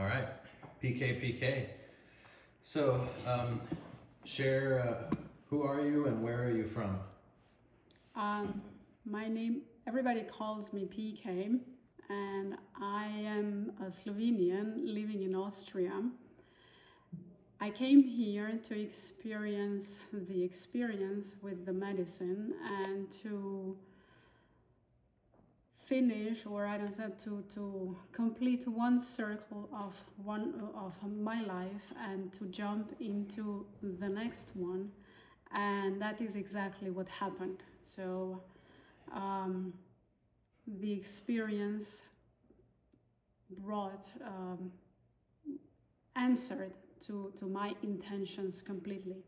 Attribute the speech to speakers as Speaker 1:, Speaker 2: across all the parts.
Speaker 1: All right, PK. So, share who are you and where are you from?
Speaker 2: My name, everybody calls me PK, and I am a Slovenian living in Austria. I came here to experience the experience with the medicine and to finish, or I don't know, to complete one circle of my life and to jump into the next one, and that is exactly what happened. So the experience brought answered to my intentions completely.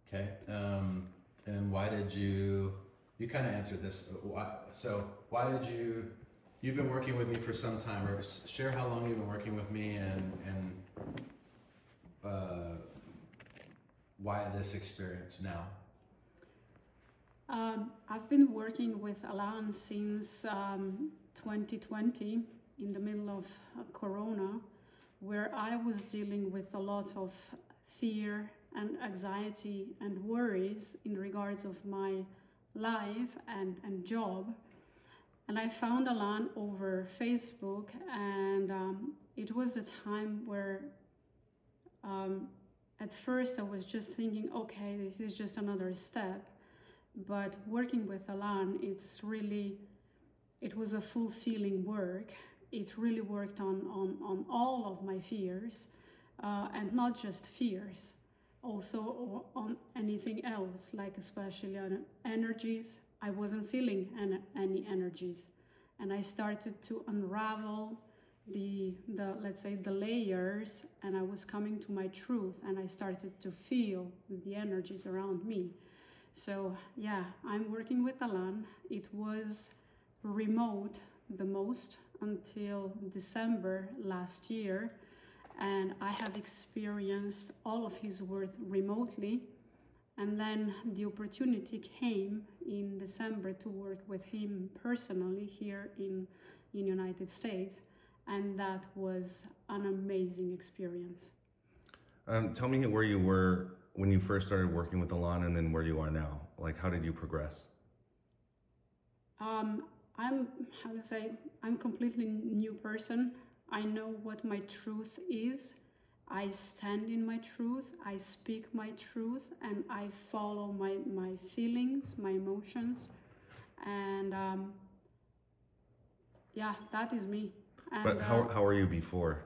Speaker 1: Okay, and why did you kind of answered this, why did you've been working with me for some time, or share how long you've been working with me and why this experience now?
Speaker 2: I've been working with Alan since 2020, in the middle of Corona, where I was dealing with a lot of fear and anxiety and worries in regards of my life and job. And I found Alan over Facebook, and it was a time where at first I was just thinking, okay, this is just another step. But working with Alan, it was a fulfilling work. It really worked on all of my fears, and not just fears, also on anything else, like especially on energies. I wasn't feeling any energies, and I started to unravel the let's say the layers, and I was coming to my truth, and I started to feel the energies around me. So yeah, I'm working with Alan. It was remote the most until December last year, and I have experienced all of his work remotely. And then the opportunity came in December to work with him personally here in United States, and that was an amazing experience.
Speaker 3: Tell me where you were when you first started working with Alan, and then where you are now. Like, how did you progress?
Speaker 2: I'm completely new person. I know what my truth is. I stand in my truth. I speak my truth, and I follow my feelings, my emotions, and yeah, that is me. And,
Speaker 3: but how are you before?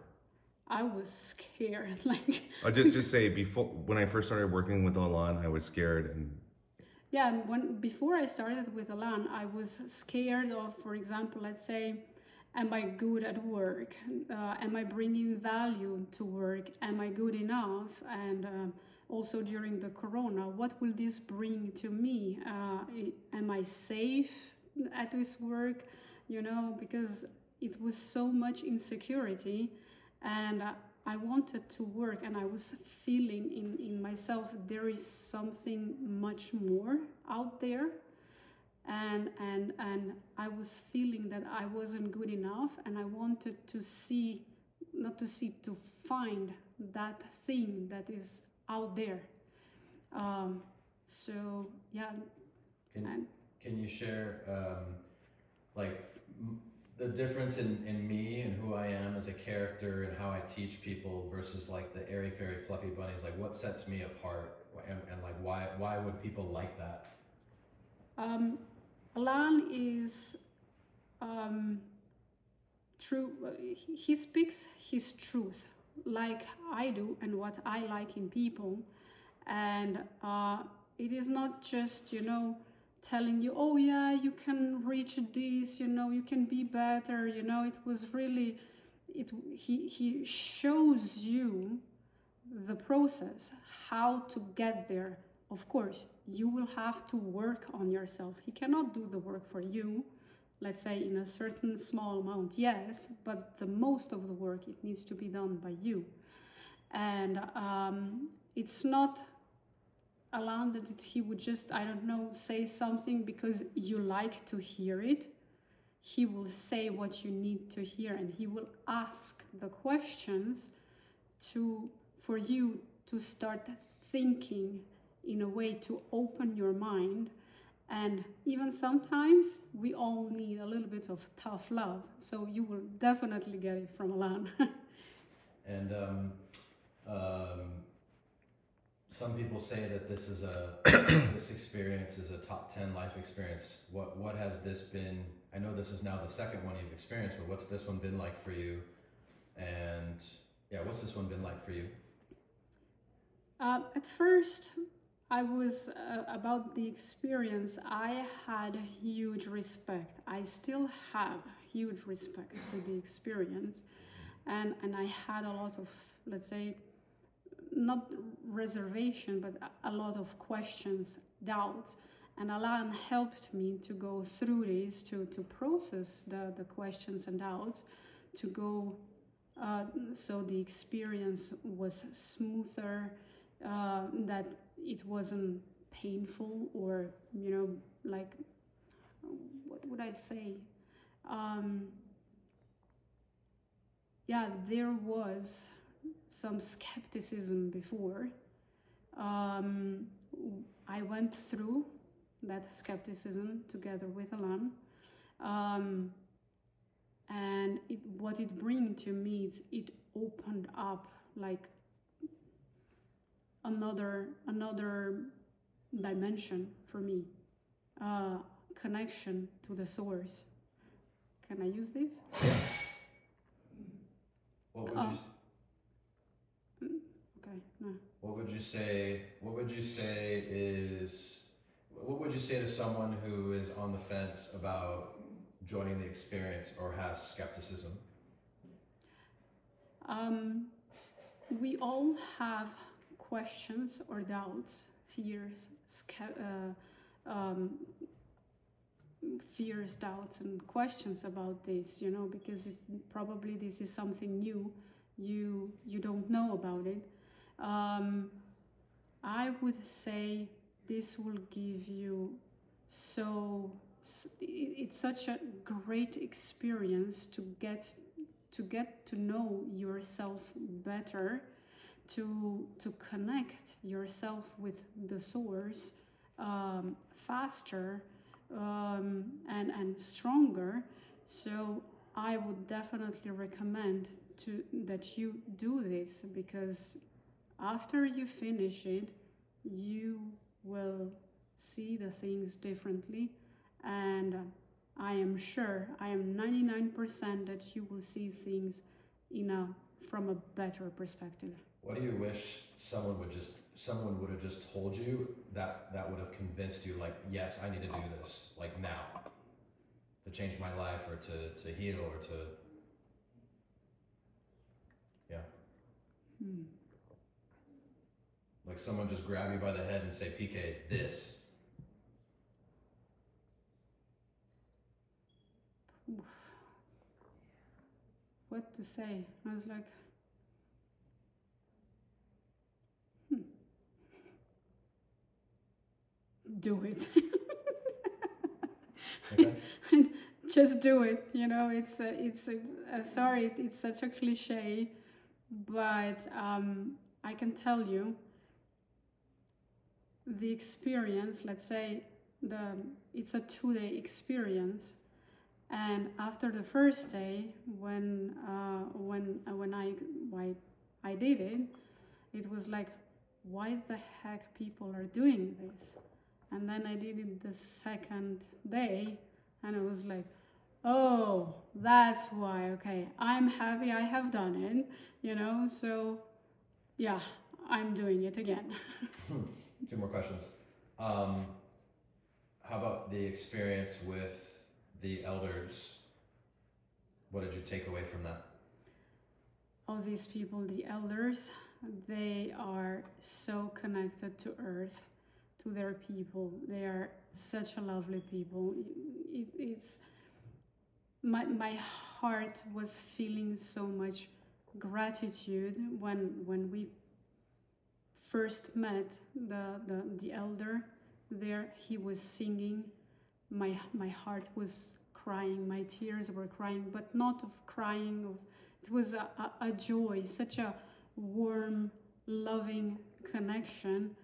Speaker 2: I was scared. Like
Speaker 3: I'll just say, before, when I first started working with Alan, I was scared. And
Speaker 2: yeah, before I started with Alan, I was scared of, for example, let's say, am I good at work? Am I bringing value to work? Am I good enough? And also during the Corona, what will this bring to me? Am I safe at this work? Because it was so much insecurity, and I wanted to work, and I was feeling in myself there is something much more out there, and I was feeling that I wasn't good enough, and I wanted to find that thing that is out there. So yeah.
Speaker 1: Can you share the difference in me and who I am as a character and how I teach people versus like the airy fairy fluffy bunnies? Like, what sets me apart, and like why would people like that?
Speaker 2: Alan is true. He speaks his truth like I do, and what I like in people, and it is not just telling you, oh yeah, you can reach this, you can be better. It was really he shows you the process, how to get there. Of course, you will have to work on yourself. He cannot do the work for you, let's say in a certain small amount, yes, but the most of the work, it needs to be done by you. And it's not Alan that he would just, I don't know, say something because you like to hear it. he will say what you need to hear, and he will ask the questions for you to start thinking in a way to open your mind. And even sometimes we all need a little bit of tough love, so you will definitely get it from Alan.
Speaker 1: And some people say that this is this experience is a top 10 life experience. What has this been? I know this is now the second one you've experienced, but what's this one been like for you? And yeah, what's this one been like for you?
Speaker 2: At first, I was about the experience. I had huge respect. I still have huge respect to the experience, and I had a lot of, let's say, not reservation, but a lot of questions, doubts. And Alan helped me to go through this, to process the questions and doubts, to go so the experience was smoother, that it wasn't painful or, like, what would I say? Yeah, there was some skepticism before. I went through that skepticism together with Alan. And what it bring to me, it opened up like another dimension for me, connection to the source. Can I use this?
Speaker 1: What would you?
Speaker 2: Okay, no.
Speaker 1: What would you say? What would you say to someone who is on the fence about joining the experience or has skepticism?
Speaker 2: We all have questions or doubts, fears, fears, doubts, and questions about this, because probably this is something new. You don't know about it. I would say this will give you it's such a great experience to get to know yourself better, to connect yourself with the source faster and stronger. So I would definitely recommend that you do this, because after you finish it, you will see the things differently, and I am 99% that you will see things from a better perspective.
Speaker 1: What do you wish someone would have just told you that would have convinced you, like, yes, I need to do this, like, now, to change my life or to heal or to, yeah. Like someone just grab you by the head and say, PK, this.
Speaker 2: What to say? I was like, do it.
Speaker 1: Okay.
Speaker 2: Just do it. Sorry, it's such a cliche, but I can tell you the experience. Let's say it's a 2-day experience, and after the first day, when I did it, it was like, why the heck people are doing this? And then I did it the second day, and it was like, oh, that's why. Okay, I'm happy I have done it, so yeah, I'm doing it again.
Speaker 1: 2 more questions. How about the experience with the elders? What did you take away from that?
Speaker 2: All these people, the elders, they are so connected to earth, to their people. They are such a lovely people. It's my heart was feeling so much gratitude when we first met the elder there. He was singing. My heart was crying. My tears were crying, but not of crying. It was a joy, such a warm, loving connection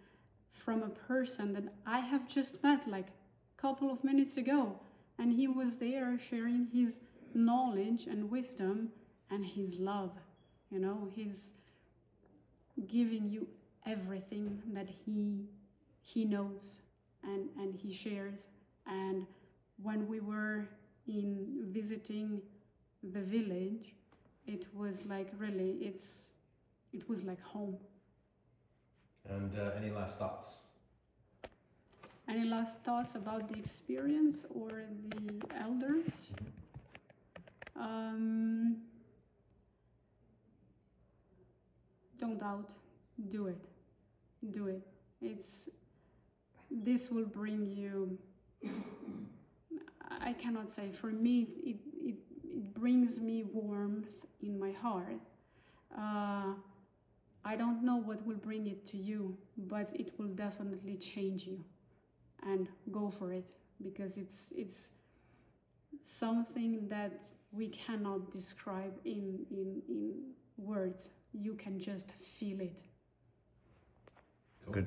Speaker 2: from a person that I have just met like a couple of minutes ago. And he was there sharing his knowledge and wisdom and his love. You know, he's giving you everything that he knows and he shares. And when we were visiting the village, it was like really, it was like home.
Speaker 1: And any last thoughts?
Speaker 2: Any last thoughts about the experience or the elders? Don't doubt. Do it. Do it. This will bring you, I cannot say, for me, it brings me warmth in my heart. I don't know what will bring it to you, but it will definitely change you. And go for it, because it's something that we cannot describe in words. You can just feel it.